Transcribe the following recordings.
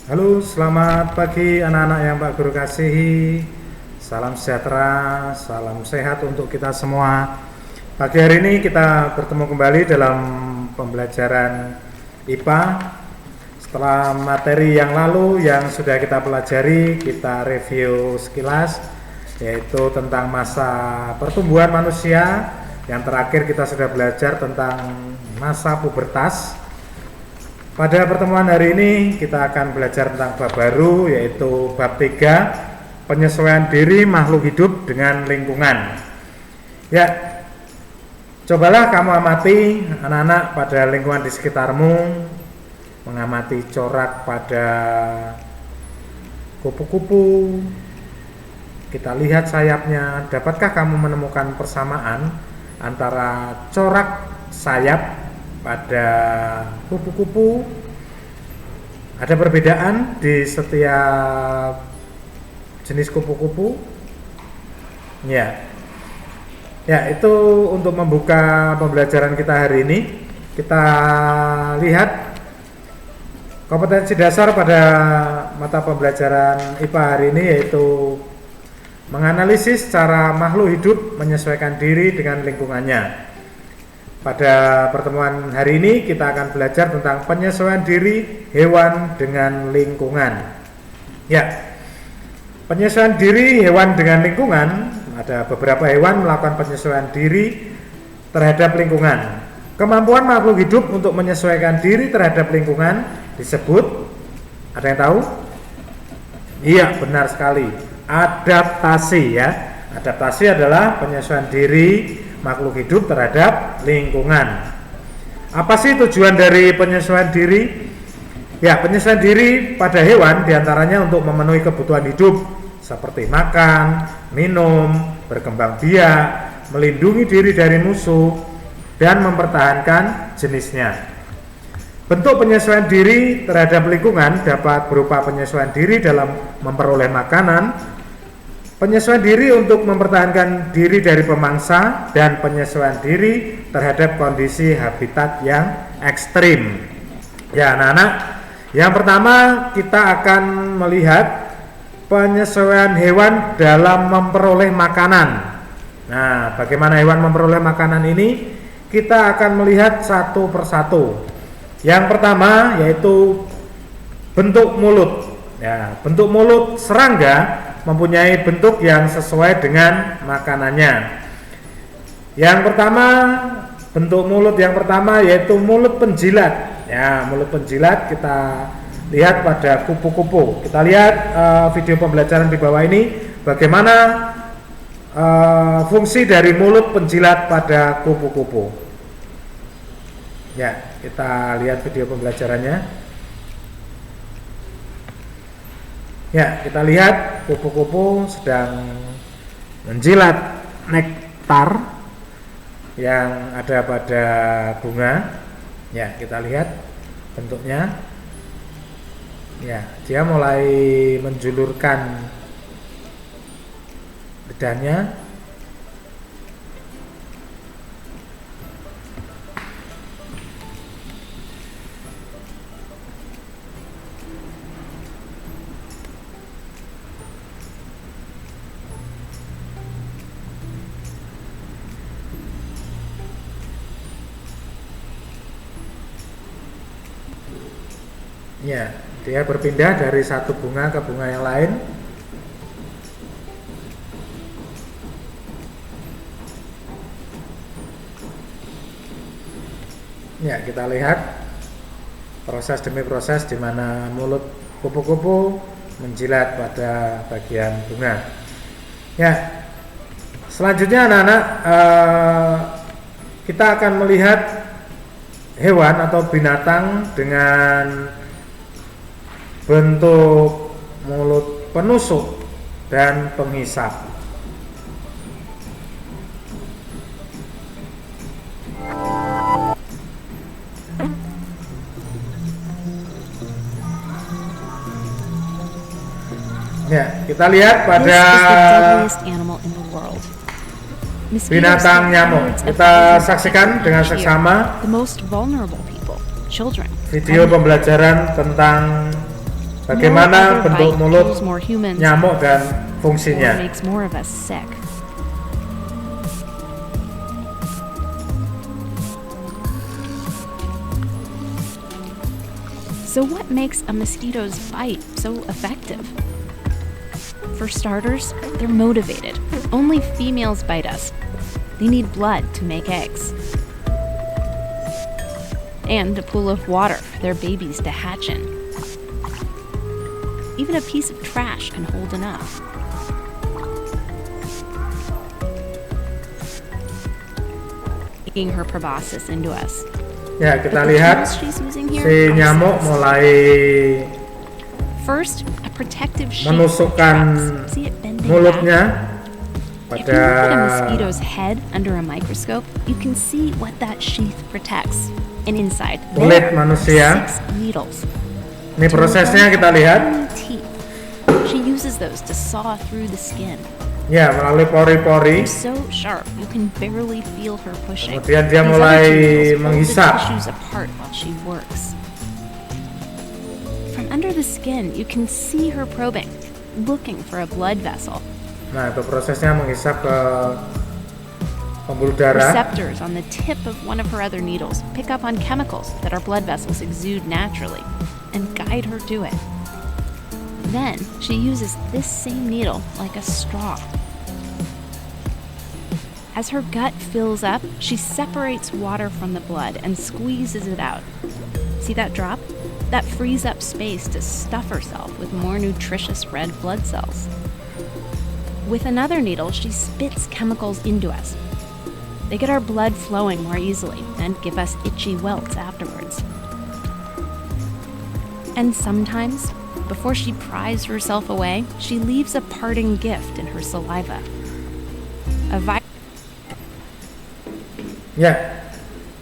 Halo, selamat pagi anak-anak yang Pak Guru kasihi. Salam sejahtera, salam sehat untuk kita semua. Pagi hari ini kita bertemu kembali dalam pembelajaran IPA. Setelah materi yang lalu yang sudah kita pelajari, kita review sekilas, yaitu tentang masa pertumbuhan manusia. Yang terakhir kita sudah belajar tentang masa pubertas. Pada pertemuan hari ini kita akan belajar tentang bab baru, yaitu bab 3, penyesuaian diri makhluk hidup dengan lingkungan. Ya, cobalah kamu amati anak-anak pada lingkungan di sekitarmu, mengamati corak pada kupu-kupu. Kita lihat sayapnya, dapatkah kamu menemukan persamaan antara corak sayap pada kupu-kupu? Ada perbedaan di setiap jenis kupu-kupu? Ya, itu untuk membuka pembelajaran kita hari ini. Kita lihat kompetensi dasar pada mata pembelajaran IPA hari ini, yaitu menganalisis cara makhluk hidup menyesuaikan diri dengan lingkungannya. Pada pertemuan hari ini kita akan belajar tentang penyesuaian diri hewan dengan lingkungan. Ya, penyesuaian diri hewan dengan lingkungan, ada beberapa hewan melakukan penyesuaian diri terhadap lingkungan. Kemampuan makhluk hidup untuk menyesuaikan diri terhadap lingkungan disebut, ada yang tahu? Iya, benar sekali, adaptasi ya. Adaptasi adalah penyesuaian diri makhluk hidup terhadap lingkungan. Apa sih tujuan dari penyesuaian diri? Ya, penyesuaian diri pada hewan diantaranya untuk memenuhi kebutuhan hidup seperti makan, minum, berkembang biak, melindungi diri dari musuh, dan mempertahankan jenisnya. Bentuk penyesuaian diri terhadap lingkungan dapat berupa penyesuaian diri dalam memperoleh makanan, penyesuaian diri untuk mempertahankan diri dari pemangsa, dan penyesuaian diri terhadap kondisi habitat yang ekstrim. Ya anak-anak, yang pertama kita akan melihat penyesuaian hewan dalam memperoleh makanan. Nah, bagaimana hewan memperoleh makanan ini? Kita akan melihat satu persatu. Yang pertama yaitu bentuk mulut. Ya, bentuk mulut serangga mempunyai bentuk yang sesuai dengan makanannya. Yang pertama, bentuk mulut yang pertama yaitu mulut penjilat. Ya, mulut penjilat kita lihat pada kupu-kupu. Kita lihat video pembelajaran di bawah ini bagaimana fungsi dari mulut penjilat pada kupu-kupu. Ya, kita lihat video pembelajarannya. Ya, kita lihat kupu-kupu sedang menjilat nektar yang ada pada bunga. Ya, kita lihat bentuknya. Ya, dia mulai menjulurkan lidahnya. Ya, dia berpindah dari satu bunga ke bunga yang lain. Ya, kita lihat proses demi proses di mana mulut kupu-kupu menjilat pada bagian bunga. Ya, selanjutnya anak-anak, kita akan melihat hewan atau binatang dengan bentuk mulut penusuk dan penghisap. Ya, kita lihat pada binatang nyamuk. Kita saksikan dengan seksama video pembelajaran tentang bagaimana bentuk mulut nyamuk dan or fungsinya. makes more of us sick. So what makes a mosquito's bite so effective? For starters, they're motivated. Only females bite us. They need blood to make eggs. And a pool of water for their babies to hatch in. Even a piece of trash can hold enough. Making her proboscis into us. Ya, kita But the lihat tools she's using here si are nyamuk sensitive. mulai First, a protective sheath menusukkan for traps. See it bending mulutnya back? If you look at a pada mosquito's head under a microscope, you can see what that sheath protects. And inside, kulit there are manusia. 6 needles. Ini prosesnya kita lihat. Teeth. She uses those to saw through the skin. Ya, melalui pori-pori. They're so sharp, you can barely feel her pushing. Kemudian dia These mulai other two needles pull the menghisap. tissues apart while she works. From under the skin, you can see her probing, looking for a blood vessel. Nah, itu prosesnya menghisap ke pembuluh darah. Receptors on the tip of one of her other needles pick up on chemicals that our blood vessels exude naturally and guide her to it. Then she uses this same needle like a straw. As her gut fills up, she separates water from the blood and squeezes it out. See that drop? That frees up space to stuff herself with more nutritious red blood cells. With another needle, she spits chemicals into us. They get our blood flowing more easily and give us itchy welts afterwards. And sometimes, before she pries herself away, she leaves a parting gift in her saliva. Ya,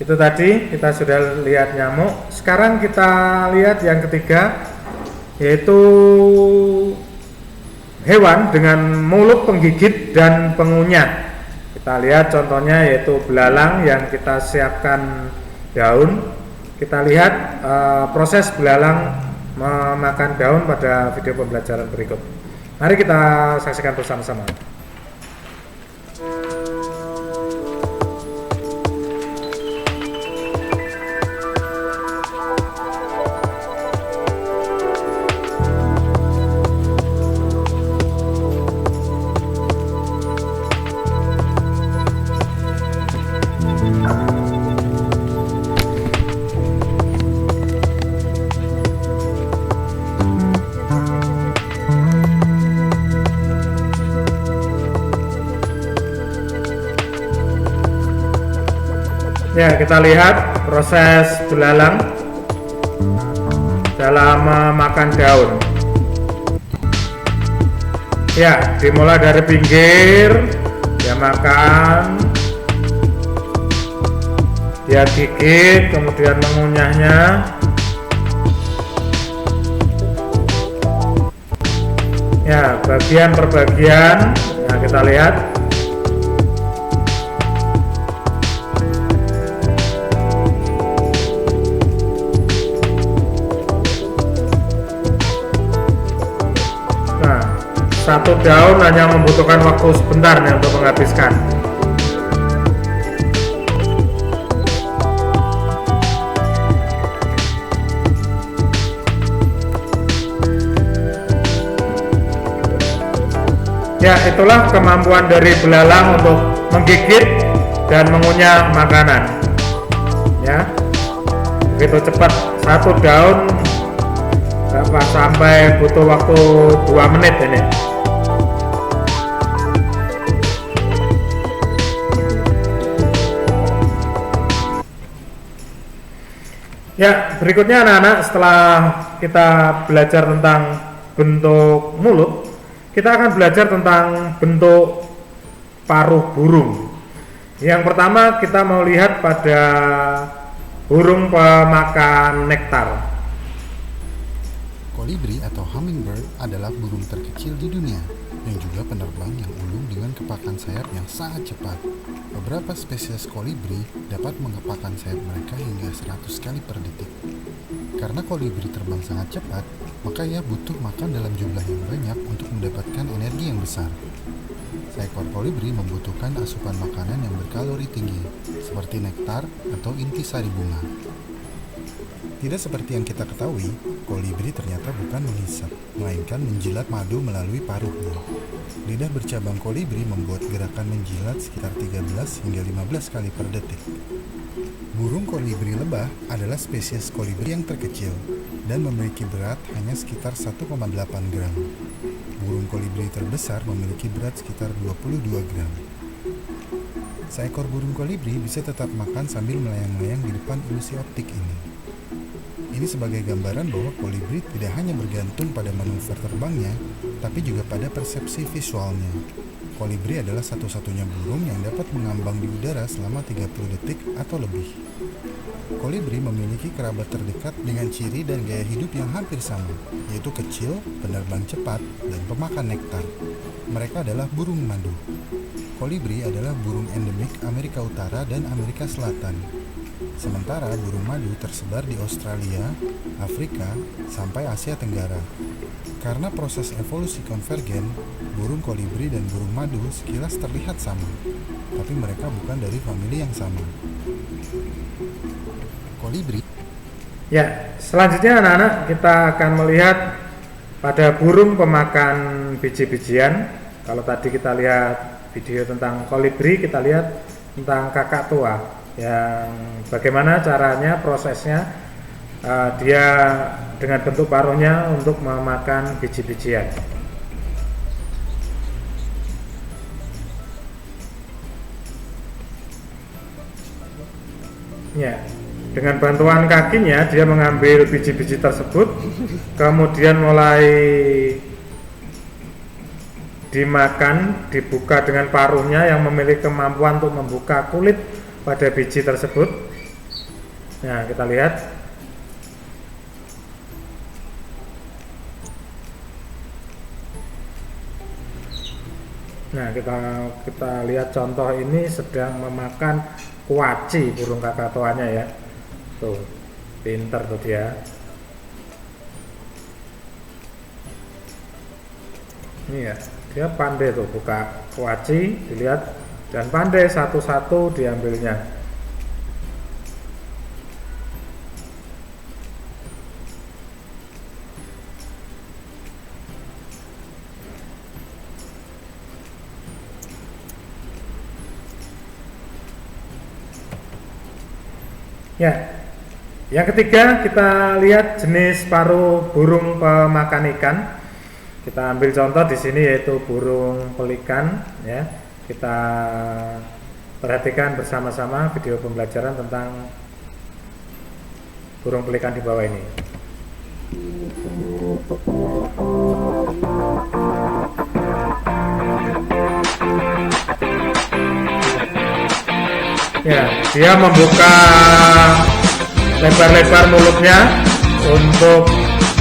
itu tadi kita sudah lihat nyamuk. Sekarang kita lihat yang ketiga, yaitu hewan dengan mulut penggigit dan pengunyah. Kita lihat contohnya yaitu belalang yang kita siapkan daun. Kita lihat proses belalang memakan daun pada video pembelajaran berikut. Mari kita saksikan bersama-sama. Ya, kita lihat proses belalang dalam memakan daun. Ya, dimulai dari pinggir, dia makan, dia gigit, kemudian mengunyahnya. Ya, bagian per bagian. Nah, kita lihat. Satu daun hanya membutuhkan waktu sebentar nih untuk menghabiskan. Ya, itulah kemampuan dari belalang untuk menggigit dan mengunyah makanan. Ya, begitu cepat, satu daun sampai butuh waktu 2 menit ini. Ya, berikutnya anak-anak, setelah kita belajar tentang bentuk mulut, kita akan belajar tentang bentuk paruh burung. Yang pertama kita mau lihat pada burung pemakan nektar. Kolibri atau hummingbird adalah burung terkecil di dunia yang juga penerbang yang ulung dengan kepakan sayap yang sangat cepat. Beberapa spesies kolibri dapat mengepakkan sayap mereka hingga 100 kali per detik. Karena kolibri terbang sangat cepat, maka ia butuh makan dalam jumlah yang banyak untuk mendapatkan energi yang besar. Seekor kolibri membutuhkan asupan makanan yang berkalori tinggi, seperti nektar atau intisari bunga. Tidak seperti yang kita ketahui, kolibri ternyata bukan menghisap, melainkan menjilat madu melalui paruhnya. Lidah bercabang kolibri membuat gerakan menjilat sekitar 13 hingga 15 kali per detik. Burung kolibri lebah adalah spesies kolibri yang terkecil dan memiliki berat hanya sekitar 1,8 gram. Burung kolibri terbesar memiliki berat sekitar 22 gram. Seekor burung kolibri bisa tetap makan sambil melayang-layang di depan ilusi optik ini. Ini sebagai gambaran bahwa kolibri tidak hanya bergantung pada manuver terbangnya, tapi juga pada persepsi visualnya. Kolibri adalah satu-satunya burung yang dapat mengambang di udara selama 30 detik atau lebih. Kolibri memiliki kerabat terdekat dengan ciri dan gaya hidup yang hampir sama, yaitu kecil, penerbang cepat, dan pemakan nektar. Mereka adalah burung madu. Kolibri adalah burung endemik Amerika Utara dan Amerika Selatan. Sementara burung madu tersebar di Australia, Afrika, sampai Asia Tenggara. Karena proses evolusi konvergen, burung kolibri dan burung madu sekilas terlihat sama, tapi mereka bukan dari famili yang sama. Kolibri. Ya, selanjutnya anak-anak kita akan melihat pada burung pemakan biji-bijian. Kalau tadi kita lihat video tentang kolibri, kita lihat tentang kakak tua yang bagaimana caranya, prosesnya dia dengan bentuk paruhnya untuk memakan biji-bijian. Ya, dengan bantuan kakinya dia mengambil biji-biji tersebut, kemudian mulai dimakan, dibuka dengan paruhnya yang memiliki kemampuan untuk membuka kulit pada biji tersebut. Nah, kita lihat. Nah, kita lihat contoh ini sedang memakan kuaci burung kakatoanya ya. Tuh, pinter tuh dia. Ini ya, dia pandai tuh buka kuaci, dilihat, dan pandai satu-satu diambilnya. Ya, yang ketiga kita lihat jenis paruh burung pemakan ikan. Kita ambil contoh di sini yaitu burung pelikan ya. Kita perhatikan bersama-sama video pembelajaran tentang burung pelikan di bawah ini. Ya, dia membuka lebar-lebar mulutnya untuk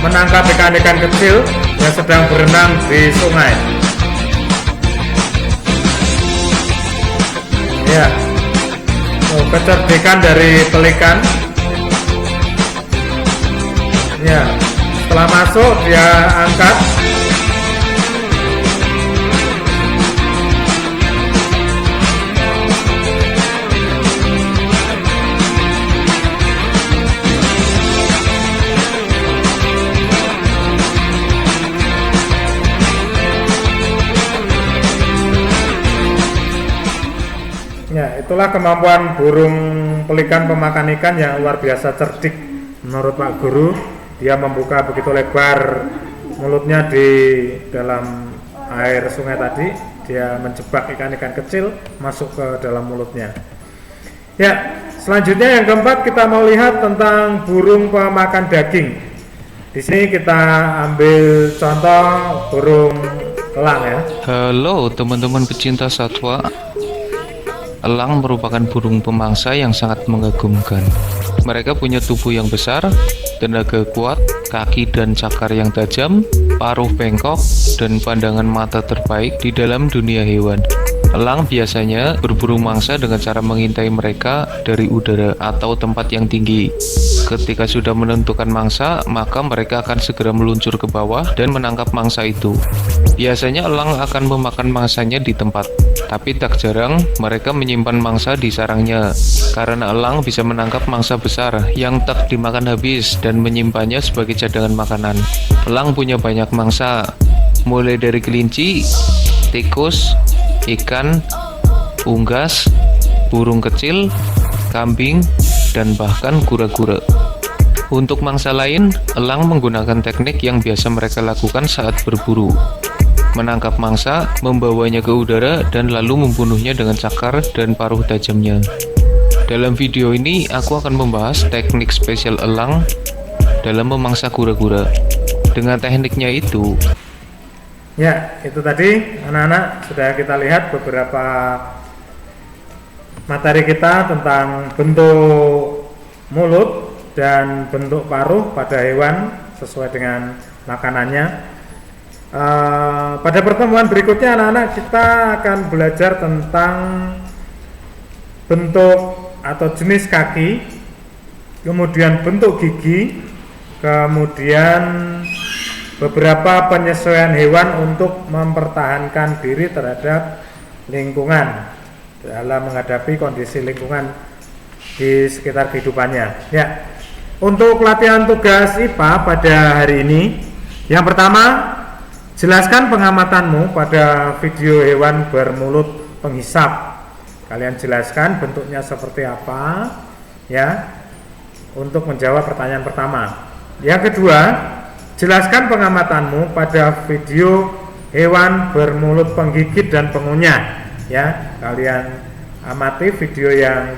menangkap ikan-ikan kecil yang sedang berenang di sungai. Ya, kecerdikan dari pelikan. Ya, setelah masuk dia angkat. Ya, itulah kemampuan burung pelikan pemakan ikan yang luar biasa cerdik menurut Pak Guru. Dia membuka begitu lebar mulutnya di dalam air sungai tadi. Dia menjebak ikan-ikan kecil masuk ke dalam mulutnya. Ya, selanjutnya yang keempat kita mau lihat tentang burung pemakan daging. Di sini kita ambil contoh burung elang ya. Halo teman-teman pecinta satwa. Elang merupakan burung pemangsa yang sangat mengagumkan. Mereka punya tubuh yang besar, tenaga kuat, kaki dan cakar yang tajam, paruh bengkok, dan pandangan mata terbaik di dalam dunia hewan. Elang biasanya berburu mangsa dengan cara mengintai mereka dari udara atau tempat yang tinggi. Ketika sudah menentukan mangsa, maka mereka akan segera meluncur ke bawah dan menangkap mangsa itu. Biasanya elang akan memakan mangsanya di tempat, tapi tak jarang mereka menyimpan mangsa di sarangnya, karena elang bisa menangkap mangsa besar yang tak dimakan habis dan menyimpannya sebagai cadangan makanan. Elang punya banyak mangsa, mulai dari kelinci, tikus, ikan, unggas, burung kecil, kambing, dan bahkan kura-kura. Untuk mangsa lain, elang menggunakan teknik yang biasa mereka lakukan saat berburu. Menangkap mangsa, membawanya ke udara, dan lalu membunuhnya dengan cakar dan paruh tajamnya. Dalam video ini, aku akan membahas teknik spesial elang dalam memangsa kura-kura. Dengan tekniknya itu, Ya, itu tadi anak-anak sudah kita lihat beberapa materi kita tentang bentuk mulut dan bentuk paruh pada hewan sesuai dengan makanannya. Pada pertemuan berikutnya anak-anak kita akan belajar tentang bentuk atau jenis kaki, kemudian bentuk gigi, kemudian beberapa penyesuaian hewan untuk mempertahankan diri terhadap lingkungan dalam menghadapi kondisi lingkungan di sekitar kehidupannya. Ya, untuk latihan tugas IPA pada hari ini, yang pertama, jelaskan pengamatanmu pada video hewan bermulut penghisap. Kalian jelaskan bentuknya seperti apa, ya, untuk menjawab pertanyaan pertama. Yang kedua, jelaskan pengamatanmu pada video hewan bermulut penggigit dan pengunyah. Ya, kalian amati video yang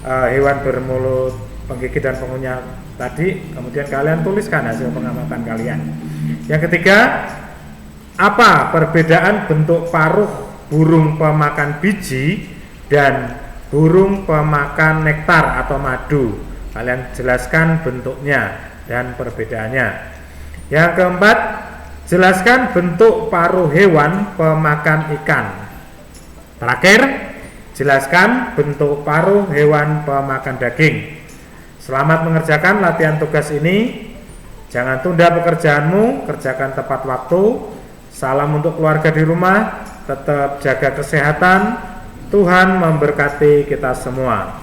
hewan bermulut penggigit dan pengunyah tadi, kemudian kalian tuliskan hasil pengamatan kalian. Yang ketiga, apa perbedaan bentuk paruh burung pemakan biji dan burung pemakan nektar atau madu? Kalian jelaskan bentuknya dan perbedaannya. Yang keempat, jelaskan bentuk paruh hewan pemakan ikan. Terakhir, jelaskan bentuk paruh hewan pemakan daging. Selamat mengerjakan latihan tugas ini. Jangan tunda pekerjaanmu, kerjakan tepat waktu. Salam untuk keluarga di rumah, tetap jaga kesehatan. Tuhan memberkati kita semua.